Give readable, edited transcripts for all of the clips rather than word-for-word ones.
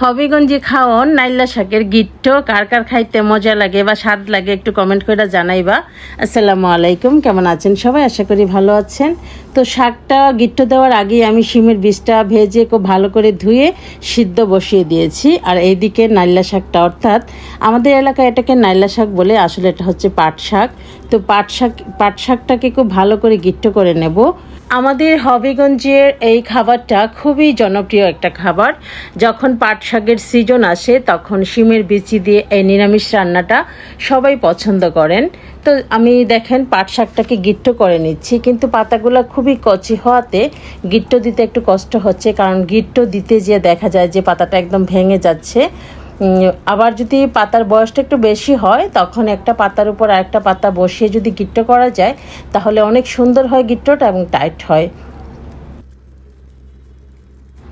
হবিগঞ্জে খাওন নাইলা শাকের গিট্টো কার কার খাইতে মজা লাগে বা স্বাদ লাগে একটু কমেন্ট করে জানাইবা। আসসালামু আলাইকুম, কেমন আছেন সবাই? আশা করি ভালো আছেন। তো শাকটা গিট্টো দেওয়ার আগেই আমি শিমের বীজটা ভেজে খুব ভালো করে ধুয়ে সিদ্ধ বসিয়ে দিয়েছি। আর এইদিকে নাইলা শাকটা, অর্থাৎ আমাদের এলাকায় এটাকে নাইলা শাক বলে, আসলে এটা হচ্ছে পাট শাক। তো পাট শাকটাকে খুব ভালো করে গিট্টো করে নেব। আমাদের হবিগঞ্জের এই খাবারটা খুবই জনপ্রিয় একটা খাবার। যখন পাট শাকের সিজন আসে তখন শিমের বিচি দিয়ে এই নিরামিষ রান্নাটা সবাই পছন্দ করেন। তো আমি দেখেন পাট শাকটাকে গিট্টো করে নিচ্ছি, কিন্তু পাতাগুলো খুবই কচি হওয়াতে গিট্টো দিতে একটু কষ্ট হচ্ছে, কারণ গিট্টো দিতে যেয়ে দেখা যায় যে পাতাটা একদম ভেঙে যাচ্ছে। আবার যদি পাতার বয়সটা একটু বেশি হয় তখন একটা পাতার উপর আরেকটা পাতা বসিয়ে যদি গিট্টো করা যায় তাহলে অনেক সুন্দর হয় গিট্টোটা এবং টাইট হয়।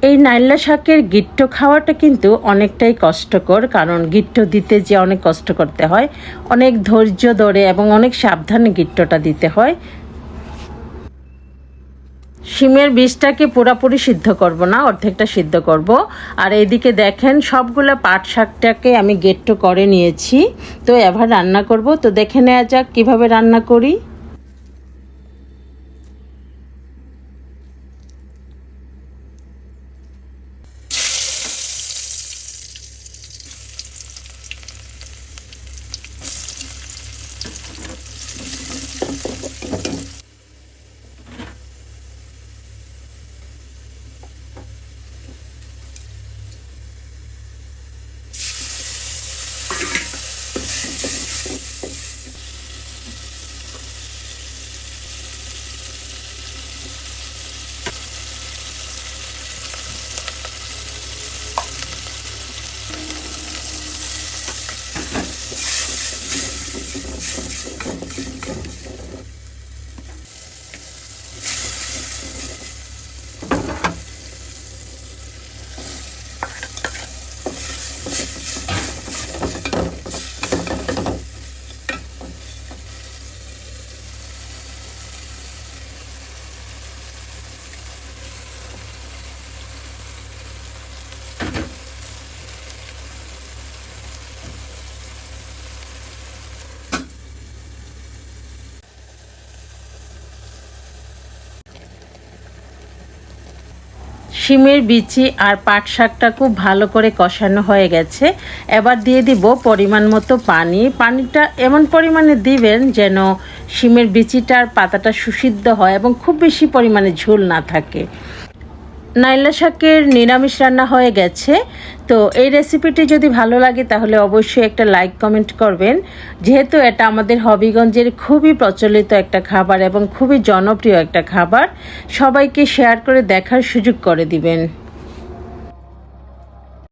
এই নাইলা শাকের গিট্টো খাওয়াটা কিন্তু অনেকটাই কষ্টকর, কারণ গিট্টো দিতে যে অনেক কষ্ট করতে হয়, অনেক ধৈর্য ধরে এবং অনেক সাবধানে গিট্টোটা দিতে হয়। শিমের বীজটাকে পুরোপুরি সিদ্ধ করব না, অর্ধেকটা সিদ্ধ করব। আর এইদিকে দেখেন সবগুলো পাট শাকটাকে আমি গেট্টো করে নিয়েছি। তো এবার রান্না করব। তো দেখে নেওয়া যাক কীভাবে রান্না করি। শিমের বিচি আর পাট শাকটা খুব ভালো করে কষানো হয়ে গেছে। এবার দিয়ে দিব পরিমাণ মতো পানি। পানিটা এমন পরিমাণে দিবেন যেন শিমের বিচিটার পাতাটা সুসিদ্ধ হয় এবং খুব বেশি পরিমাণে ঝোল না থাকে। নাইলা শাকের নিরামিষ রান্না হয়ে গেছে। তো এই রেসিপিটি যদি ভালো লাগে তাহলে অবশ্যই একটা লাইক কমেন্ট করবেন, যেহেতু এটা আমাদের হবিগঞ্জের খুবই প্রচলিত একটা খাবার এবং খুবই জনপ্রিয় একটা খাবার। সবাইকে শেয়ার করে দেখার সুযোগ করে দিবেন।